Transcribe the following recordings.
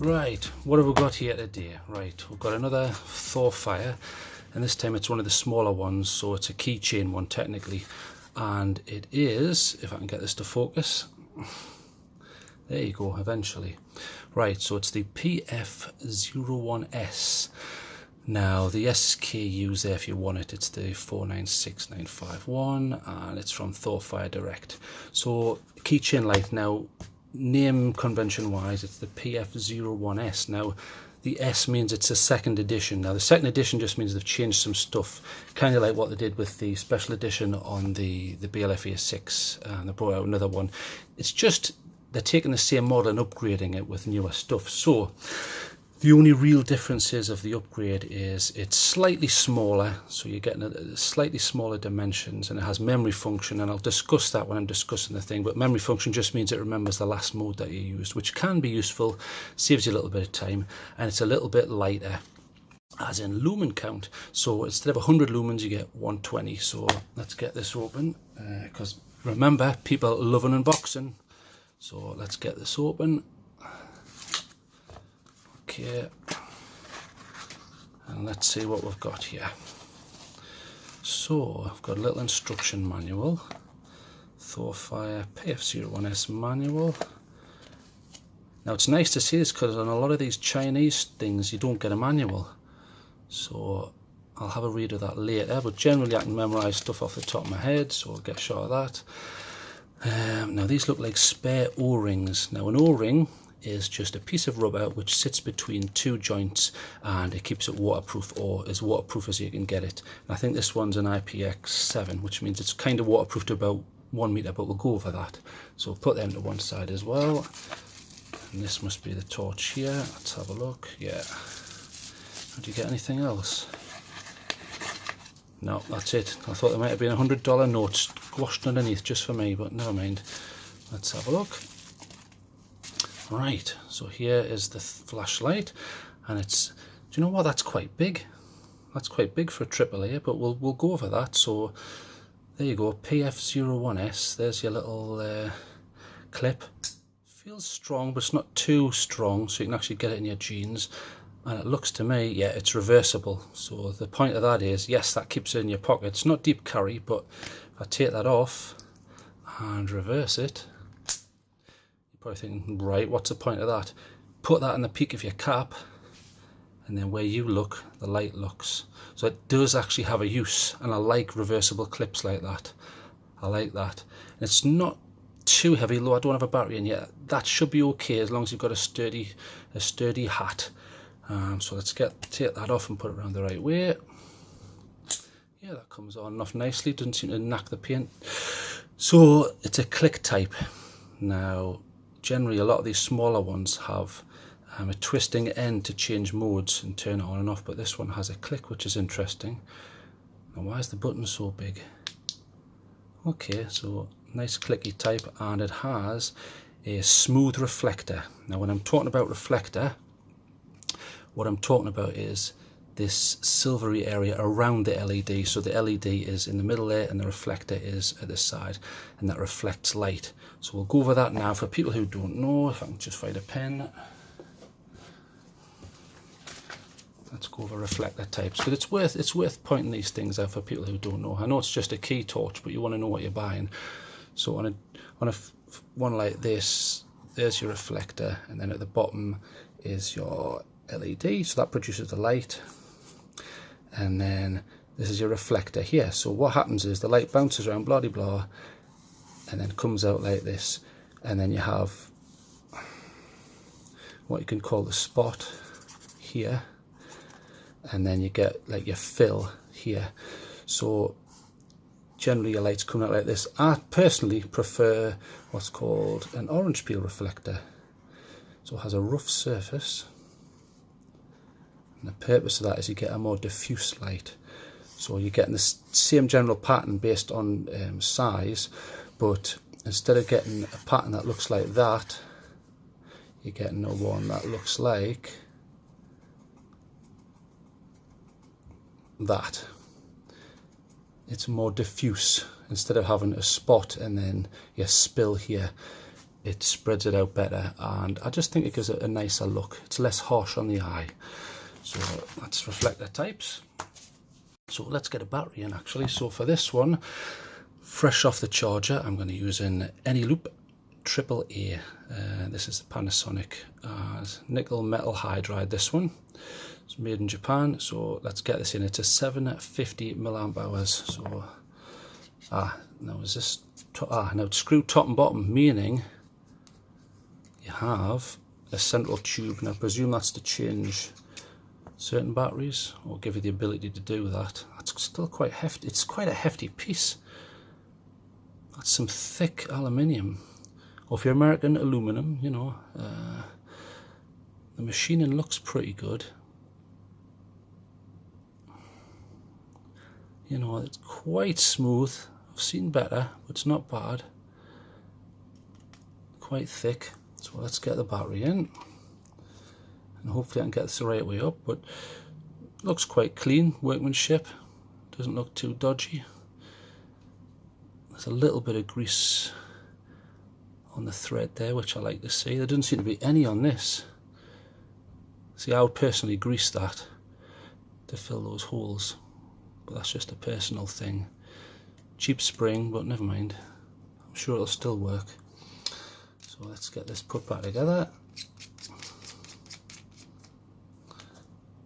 Right, what have we got here today? Right, we've got another ThorFire, and this time it's one of the smaller ones, so it's a keychain one technically, and it is, if I can get this to focus, there you go, eventually. Right, so it's the PF01S. Now the SKU's there if you want it, it's the 496951, and it's from ThorFire Direct. So keychain light, now name convention wise it's the PF01S. Now the S means it's a second edition. Now the second edition just means they've changed some stuff, kind of like what they did with the special edition on the BLFA6, and they brought out another one. It's just they're taking the same model and upgrading it with newer stuff. So the only real differences of the upgrade is it's slightly smaller, so you're getting a slightly smaller dimensions, and it has memory function, and I'll discuss that when I'm discussing the thing. But memory function just means it remembers the last mode that you used, which can be useful, saves you a little bit of time, and it's a little bit lighter as in lumen count. So instead of 100 lumens you get 120. So let's get this open, because remember, people love an unboxing. So let's get this open. Okay, and let's see what we've got here. So I've got a little instruction manual, ThorFire PF01S manual. Now it's nice to see this because on a lot of these Chinese things you don't get a manual, so I'll have a read of that later, but generally I can memorize stuff off the top of my head, so I'll get a shot of that. Now these look like spare O-rings. Now an O-ring is just a piece of rubber which sits between two joints, and it keeps it waterproof, or as waterproof as you can get it. And I think this one's an IPX7, which means it's kind of waterproof to about 1 meter, but we'll go over that. So we'll put them to one side as well. And this must be the torch here. Let's have a look. Yeah. Do you get anything else? No, that's it. I thought there might have been a $100 note squashed underneath just for me, but never mind. Let's have a look. Right, so here is the flashlight, and it's, do you know what, that's quite big. That's quite big for a AAA, but we'll go over that. So there you go, PF01S. There's your little clip. Feels strong, but it's not too strong, so you can actually get it in your jeans. And it looks to me, yeah, it's reversible. So the point of that is, yes, that keeps it in your pocket. It's not deep carry, but if I take that off and reverse it, probably thinking, right, what's the point of that? Put that in the peak of your cap, and then where you look, the light looks. So it does actually have a use, and I like reversible clips like that. I like that. And it's not too heavy, though I don't have a battery in yet. That should be okay as long as you've got a sturdy hat. So let's take that off and put it around the right way. Yeah, that comes on off nicely. Doesn't seem to knock the paint. So it's a click type. Now generally a lot of these smaller ones have a twisting end to change modes and turn it on and off, but this one has a click, which is interesting. Now why is the button so big? Okay, so nice clicky type, and it has a smooth reflector. Now when I'm talking about reflector, what I'm talking about is this silvery area around the LED. So the LED is in the middle there, and the reflector is at the side, and that reflects light. So we'll go over that now for people who don't know. If I can just find a pen. Let's go over reflector types, because it's worth pointing these things out for people who don't know. I know it's just a key torch, but you want to know what you're buying. So on a one like this, there's your reflector, and then at the bottom is your LED, so that produces the light, and then this is your reflector here. So what happens is the light bounces around, blah de blah, and then comes out like this, and then you have what you can call the spot here, and then you get like your fill here. So generally your light's coming out like this. I personally prefer what's called an orange peel reflector, so it has a rough surface. And the purpose of that is you get a more diffuse light. So you're getting the same general pattern based on size, but instead of getting a pattern that looks like that, you're getting a one that looks like that. It's more diffuse instead of having a spot and then your spill here. it spreads it out better, and I just think it gives it a nicer look. It's less harsh on the eye. So that's reflector types. So let's get a battery in actually. So for this one, fresh off the charger, I'm going to use an Anyloop AAA. This is the Panasonic nickel metal hydride. This one, it's made in Japan. So let's get this in. It's a 750 milliamp hours. So now is this now it's screwed top and bottom, meaning you have a central tube, and I presume that's to change certain batteries or give you the ability to do that. That's still quite hefty. It's quite a hefty piece. That's some thick aluminium, or if you're American, aluminum, you know. The machining looks pretty good. You know, it's quite smooth. I've seen better, but it's not bad. Quite thick. So let's get the battery in, and hopefully I can get this the right way up, but looks quite clean workmanship. Doesn't look too dodgy. There's a little bit of grease on the thread there, which I like to see. There doesn't seem to be any on this. See, I would personally grease that to fill those holes, but that's just a personal thing. Cheap spring, but never mind. I'm sure it'll still work. So let's get this put back together.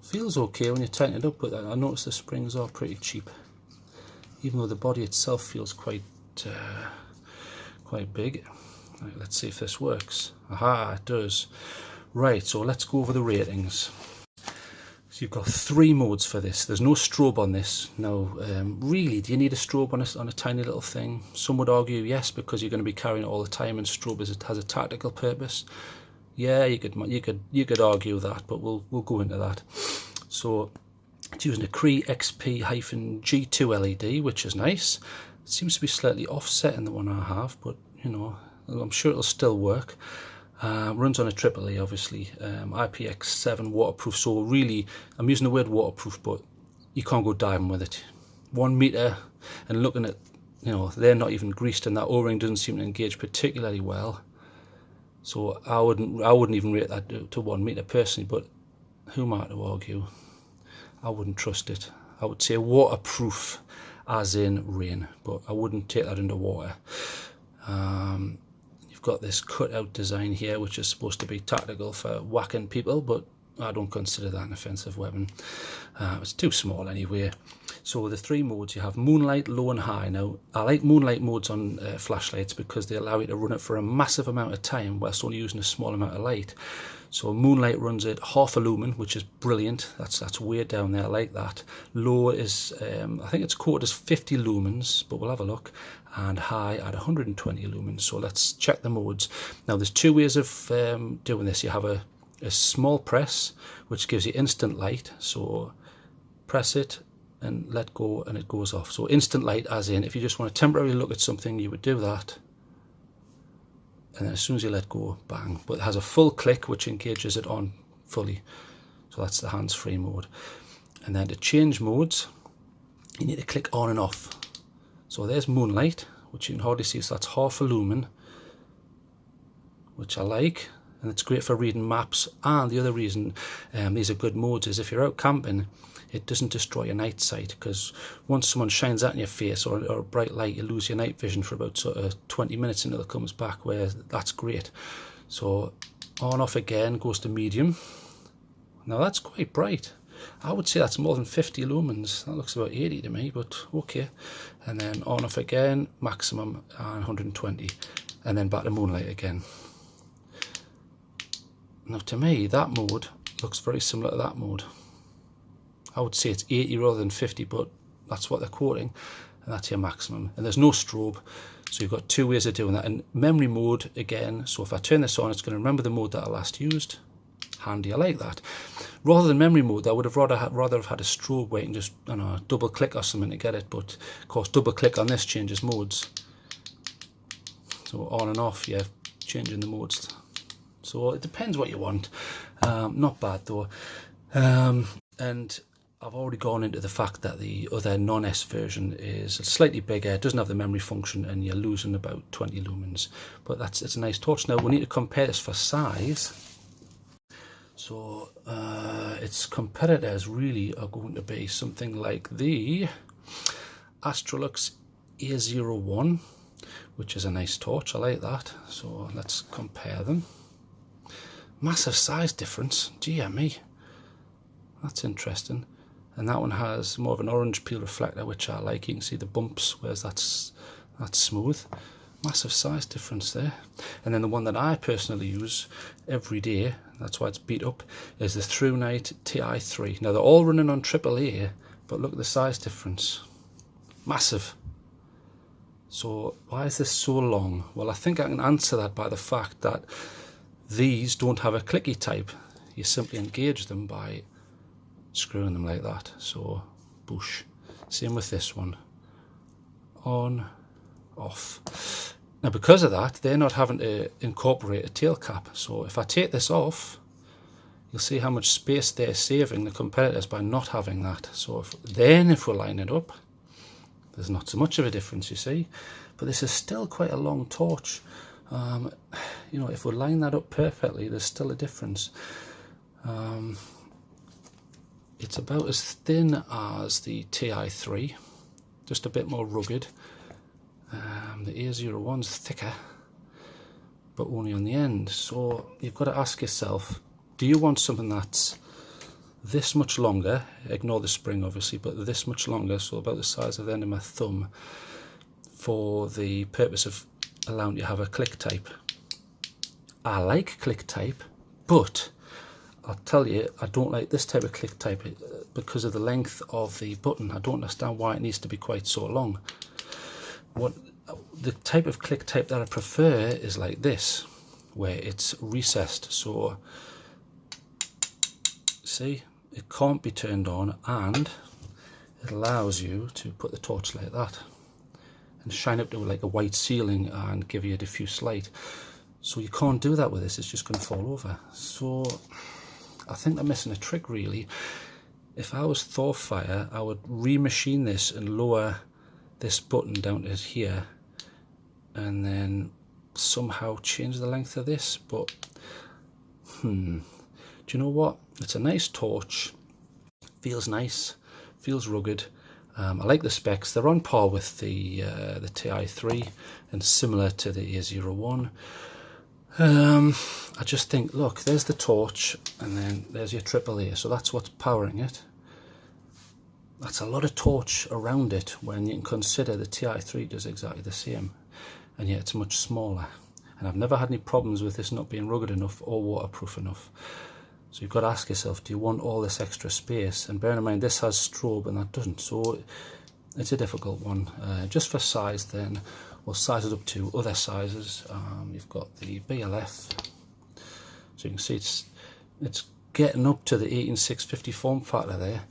Feels okay when you tighten it up, but I notice the springs are pretty cheap, even though the body itself feels quite big. Right, let's see if this works. Aha, it does. Right, so let's go over the ratings. So you've got 3 modes for this. There's no strobe on this. Now, really, do you need a strobe on a tiny little thing? Some would argue yes, because you're going to be carrying it all the time, and strobe has a tactical purpose. Yeah, you could argue that, but we'll go into that. So it's using a Cree XP-G2 LED, which is nice. It seems to be slightly offset in the one I have, but you know, I'm sure it'll still work. Runs on a AAA, obviously. IPX7 waterproof. So really, I'm using the word waterproof, but you can't go diving with it. 1 meter, and looking at, you know, they're not even greased, and that O-ring doesn't seem to engage particularly well. So I wouldn't even rate that to 1 meter personally. But who am I to argue? I wouldn't trust it. I would say waterproof, as in rain, but I wouldn't take that underwater. You've got this cutout design here, which is supposed to be tactical for whacking people, but I don't consider that an offensive weapon. It's too small anyway. So the 3 modes, you have moonlight, low and high. Now, I like moonlight modes on flashlights because they allow you to run it for a massive amount of time whilst only using a small amount of light. So moonlight runs at half a lumen, which is brilliant. That's way down there, I like that. Low is, I think it's quoted as 50 lumens, but we'll have a look. And high at 120 lumens. So let's check the modes. Now there's 2 ways of doing this. You have a small press, which gives you instant light. So press it and let go, and it goes off. So instant light, as in if you just want to temporarily look at something, you would do that. And then as soon as you let go, bang. But it has a full click, which engages it on fully. So that's the hands-free mode. And then to change modes, you need to click on and off. So there's moonlight, which you can hardly see, so that's half a lumen, which I like, and it's great for reading maps. And the other reason these are good modes is if you're out camping, it doesn't destroy your night sight, because once someone shines that in your face or a bright light, you lose your night vision for about sort of 20 minutes until it comes back, where that's great. So on off again goes to medium. Now that's quite bright. I would say that's more than 50 lumens. That looks about 80 to me, but okay. And then on off again, maximum, and 120, and then back to moonlight again. Now to me, that mode looks very similar to that mode. I would say it's 80 rather than 50, but that's what they're quoting, and that's your maximum. And there's no strobe, so you've got 2 ways of doing that. And memory mode again, so if I turn this on, it's going to remember the mode that I last used. Handy, I like that. Rather than memory mode, I would have rather have had a strobe where you can just, I don't know, double click or something to get it, but of course double click on this changes modes. So on and off, yeah, changing the modes. So it depends what you want. Not bad though. And I've already gone into the fact that the other non-S version is slightly bigger, doesn't have the memory function, and you're losing about 20 lumens. But it's a nice torch. Now we need to compare this for size. So its competitors really are going to be something like the Astrolux A01, which is a nice torch. I like that. So let's compare them. Massive size difference. Dear me. That's interesting. And that one has more of an orange peel reflector, which I like. You can see the bumps, whereas that's smooth. Massive size difference there. And then the one that I personally use every day, that's why it's beat up, is the ThorFire TI3. Now they're all running on AAA, but look at the size difference. Massive. So why is this so long? Well, I think I can answer that by the fact that these don't have a clicky type. You simply engage them by screwing them like that. So boosh. Same with this one. On, off. Now because of that, they're not having to incorporate a tail cap. So if I take this off, you'll see how much space they're saving, the competitors, by not having that. So if we line it up, there's not so much of a difference, you see. But this is still quite a long torch. You know, if we line that up perfectly, there's still a difference. It's about as thin as the TI3, just a bit more rugged. The A01's thicker, but only on the end. So you've got to ask yourself, do you want something that's this much longer, ignore the spring obviously, but this much longer, so about the size of the end of my thumb, for the purpose of allowing you to have a click type? I like click type, but I'll tell you, I don't like this type of click type because of the length of the button. I don't understand why it needs to be quite so long. The type of click type that I prefer is like this, where it's recessed. So see, it can't be turned on, and it allows you to put the torch like that and shine up to like a white ceiling and give you a diffuse light. So you can't do that with this, it's just going to fall over. So I think they're missing a trick really. If I was ThorFire, I would remachine this and lower this button down to here, and then somehow change the length of this. But do you know what? It's a nice torch, feels nice, feels rugged. I like the specs. They're on par with the TI3 and similar to the A01. I just think, look, there's the torch, and then there's your AAA, so that's what's powering it. That's a lot of torch around it when you can consider the TI3 does exactly the same, and yet it's much smaller. And I've never had any problems with this not being rugged enough or waterproof enough. So you've got to ask yourself, do you want all this extra space? And bearing in mind this has strobe and that doesn't, so it's a difficult one. Just for size then, we'll size it up to other sizes. You've got the BLF, so you can see it's getting up to the 18650 form factor there.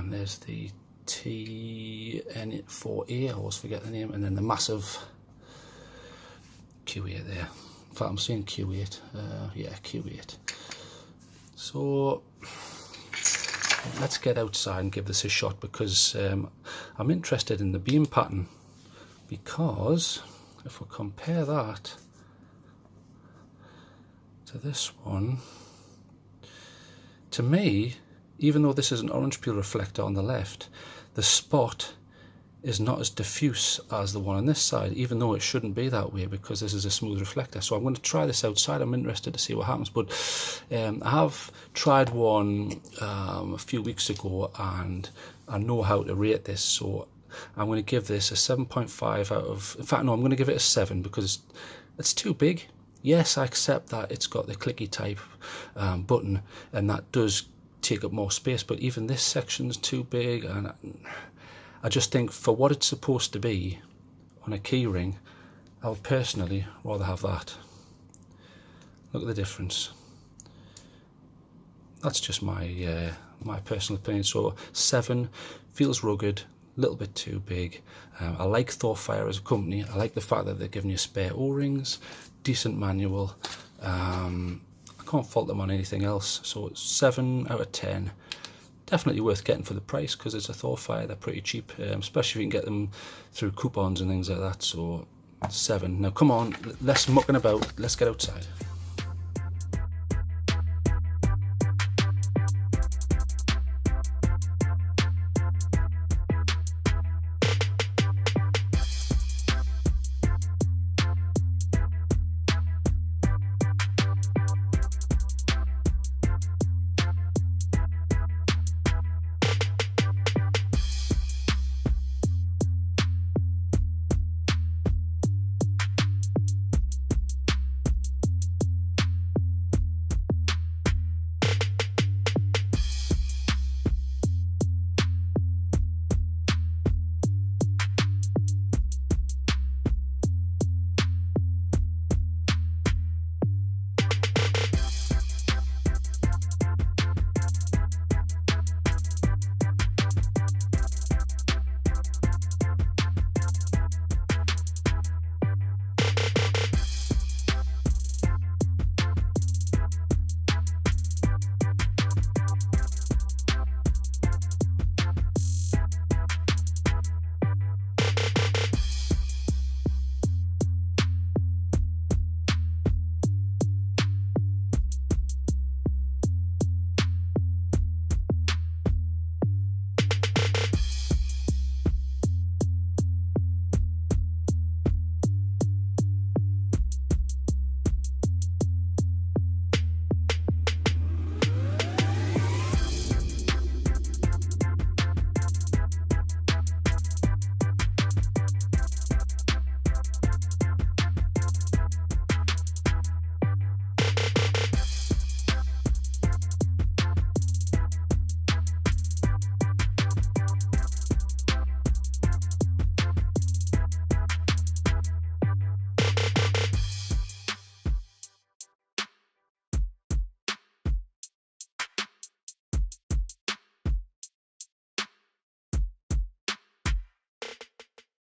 There's the TN4A, I always forget the name, and then the massive Q8 there. In fact, I'm saying Q8, yeah, Q8. So let's get outside and give this a shot, because I'm interested in the beam pattern, because if we compare that to this one, to me, even though this is an orange peel reflector on the left, the spot is not as diffuse as the one on this side, even though it shouldn't be that way because this is a smooth reflector. So I'm going to try this outside. I'm interested to see what happens. But I have tried one a few weeks ago, and I know how to rate this. So I'm going to give this a 7.5 out of... In fact, no, I'm going to give it a 7 because it's too big. Yes, I accept that it's got the clicky type button, and that does take up more space, but even this section's too big, and I just think for what it's supposed to be on a key ring, I would personally rather have that. Look at the difference. That's just my my personal opinion. So 7, feels rugged, a little bit too big. I like ThorFire as a company. I like the fact that they're giving you spare O-rings, decent manual. I can't fault them on anything else. So 7 out of 10. definitely worth getting for the price, because it's a ThorFire. They're pretty cheap, especially if you can get them through coupons and things like that. So 7. Now come on, less mucking about, let's get outside.